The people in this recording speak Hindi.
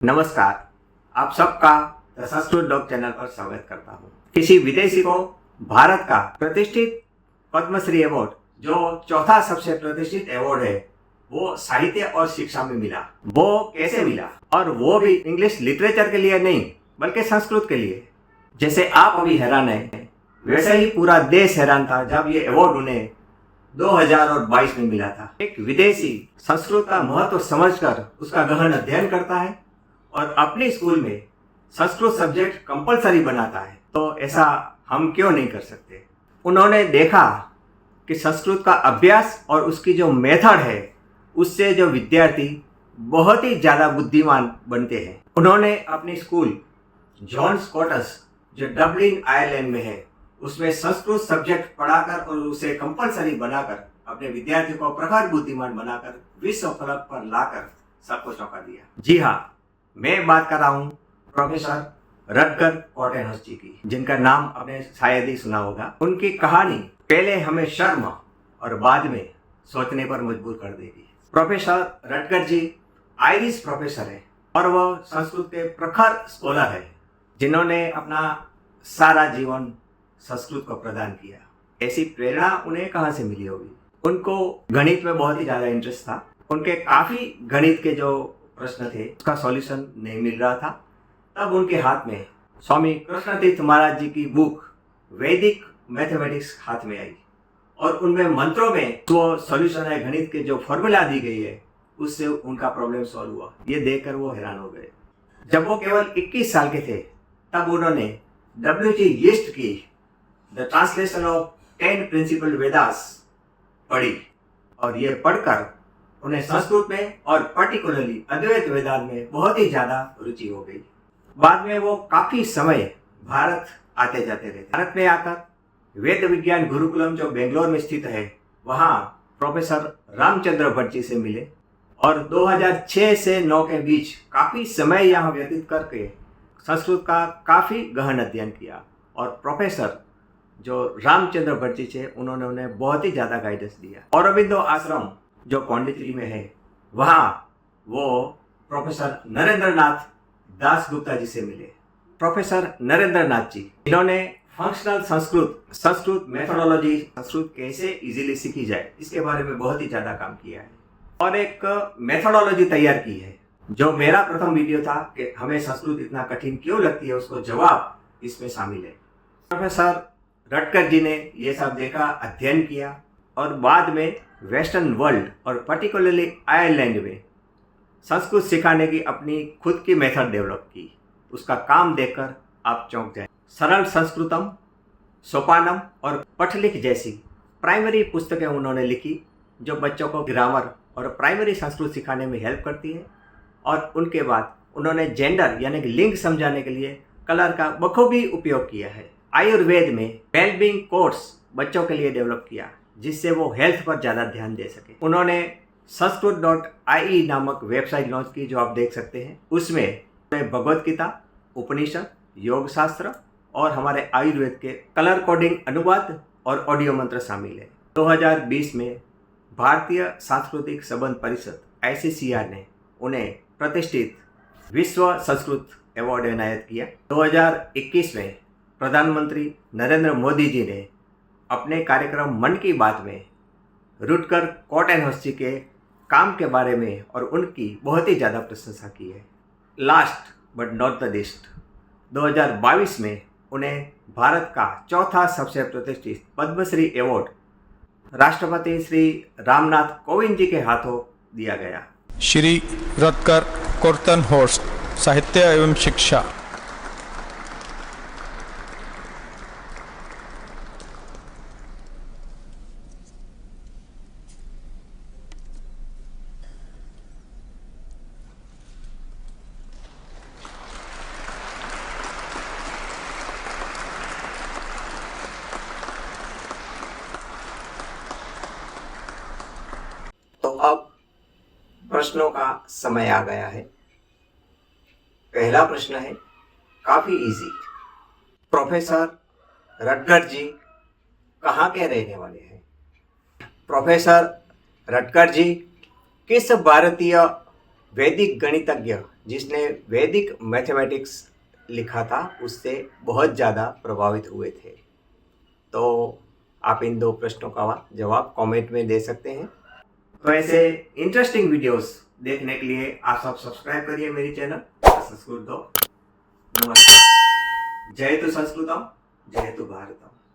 नमस्कार, आप सबका द संस्कृत डॉग चैनल पर स्वागत करता हूँ। किसी विदेशी को भारत का प्रतिष्ठित पद्मश्री अवार्ड, जो चौथा सबसे प्रतिष्ठित अवार्ड है, वो साहित्य और शिक्षा में मिला। वो कैसे मिला? और वो भी इंग्लिश लिटरेचर के लिए नहीं, बल्कि संस्कृत के लिए। जैसे आप अभी हैरान हैं, वैसे ही पूरा देश हैरान था जब ये अवार्ड उन्हें 2022 में मिला था। एक विदेशी संस्कृत का महत्व समझकर उसका गहन अध्ययन करता है और अपने स्कूल में संस्कृत सब्जेक्ट कंपलसरी बनाता है, तो ऐसा हम क्यों नहीं कर सकते? उन्होंने देखा कि संस्कृत का अभ्यास और उसकी जो मेथड है, उससे जो विद्यार्थी बहुत ही ज़्यादा बुद्धिमान बनते हैं। उन्होंने अपनी स्कूल जॉन स्कॉटस, जो डबलिन आयरलैंड में है, उसमें संस्कृत सब्जेक्ट पढ़ाकर और उसे कंपलसरी बनाकर अपने विद्यार्थियों को प्रखर बुद्धिमान बनाकर विश्व फलक पर लाकर सबको चौंका दिया। जी हाँ, मैं बात कर रहा हूँ प्रोफेसर रटगर कॉर्टेनहॉर्स्ट जी की, जिनका नाम आपने शायद ही सुना होगा। उनकी कहानी पहले हमें शर्म और बाद में सोचने पर मजबूर कर देगी। प्रोफेसर रटगर जी आयरिश प्रोफेसर है और वह संस्कृत के प्रखर स्कॉलर है, जिन्होंने अपना सारा जीवन संस्कृत को प्रदान किया। ऐसी प्रेरणा उन्हें कहाँ से मिली होगी? उनको गणित में बहुत ही ज़्यादा इंटरेस्ट था। उनके काफ़ी गणित के जो प्रश्न थे, उसका सॉल्यूशन नहीं मिल रहा था। तब उनके हाथ में स्वामी कृष्णतीर्थ महाराज जी की बुक वैदिक मैथमेटिक्स हाथ में आई और उनमें मंत्रों में जो सॉल्यूशन है, गणित के जो फॉर्मूला दी गई है, उससे उनका प्रॉब्लम सॉल्व हुआ। ये देखकर वो हैरान हो गए। जब वो केवल 21 साल के थे, तब उन्होंने W.G. यीस्ट की the translation of 10 principal Vedas पढ़ी और ये पढ़कर उन्हें संस्कृत में और पर्टिकुलरली अद्वैत वेदांत में बहुत ही ज़्यादा रुचि हो गई। बाद में वो काफ़ी समय भारत आते जाते रहे। भारत में आकर वेद विज्ञान गुरुकुलम, जो बेंगलोर में स्थित है, वहाँ प्रोफेसर रामचंद्र भट्ट जी से मिले और 2006 से 9 के बीच काफ़ी समय यहाँ व्यतीत करके संस्कृत का काफ़ी गहन अध्ययन किया। और प्रोफेसर जो रामचंद्र भट्ट जी थे, उन्होंने उन्हें बहुत ही ज़्यादा गाइडेंस दिया। औरबिंदो आश्रम जो पौंडीचेरी में है, वहाँ वो प्रोफेसर नरेंद्र नाथ दास गुप्ता जी से मिले। प्रोफेसर नरेंद्र नाथ जी, इन्होंने फंक्शनल संस्कृत मेथोडोलॉजी, संस्कृत कैसे इजीली सीखी जाए, इसके बारे में बहुत ही ज़्यादा काम किया है और एक मेथोडोलॉजी तैयार की है। जो मेरा प्रथम वीडियो था कि हमें संस्कृत इतना कठिन क्यों लगती है, उसको जवाब इसमें शामिल है। प्रोफेसर रटगर जी ने ये सब देखा, अध्ययन किया और बाद में वेस्टर्न वर्ल्ड और पर्टिकुलरली आयरलैंड में संस्कृत सिखाने की अपनी खुद की मेथड डेवलप की। उसका काम देखकर आप चौंक जाएं। सरल संस्कृतम, सोपानम और पठलिख जैसी प्राइमरी पुस्तकें उन्होंने लिखी, जो बच्चों को ग्रामर और प्राइमरी संस्कृत सिखाने में हेल्प करती है। और उनके बाद उन्होंने जेंडर यानी कि लिंग समझाने के लिए कलर का बखूबी उपयोग किया है। आयुर्वेद में वेलबींग कोर्स बच्चों के लिए डेवलप किया, जिससे वो हेल्थ पर ज़्यादा ध्यान दे सके। उन्होंने sanskrit.ie नामक वेबसाइट लॉन्च की, जो आप देख सकते हैं। उसमें भगवत गीता, उपनिषद, योग शास्त्र और हमारे आयुर्वेद के कलर कोडिंग अनुवाद और ऑडियो मंत्र शामिल है। 2020 में भारतीय सांस्कृतिक संबंध परिषद ICCR ने उन्हें प्रतिष्ठित विश्व संस्कृत अवार्ड एनायत किया। 2021 में प्रधानमंत्री नरेंद्र मोदी जी ने अपने कार्यक्रम मन की बात में रटगर कॉर्टेनहॉर्स्ट जी के काम के बारे में और उनकी बहुत ही ज़्यादा प्रशंसा की है। Last but not the least, 2022 में उन्हें भारत का चौथा सबसे प्रतिष्ठित पद्मश्री अवार्ड राष्ट्रपति श्री रामनाथ कोविंद जी के हाथों दिया गया। श्री रटगर कॉर्टेनहॉर्स्ट, साहित्य एवं शिक्षा। तो अब प्रश्नों का समय आ गया है। पहला प्रश्न है काफी इजी। प्रोफेसर रटगर जी कहाँ के रहने वाले हैं? प्रोफेसर रटगर जी किस भारतीय वैदिक गणितज्ञ जिसने वैदिक मैथमेटिक्स लिखा था उससे बहुत ज़्यादा प्रभावित हुए थे? तो आप इन 2 प्रश्नों का जवाब कमेंट में दे सकते हैं। तो ऐसे इंटरेस्टिंग वीडियोस देखने के लिए आप सब सब्सक्राइब करिए मेरी चैनल संस्कृत। नमस्कार। जय तु संस्कृतम, जय तु भारतम।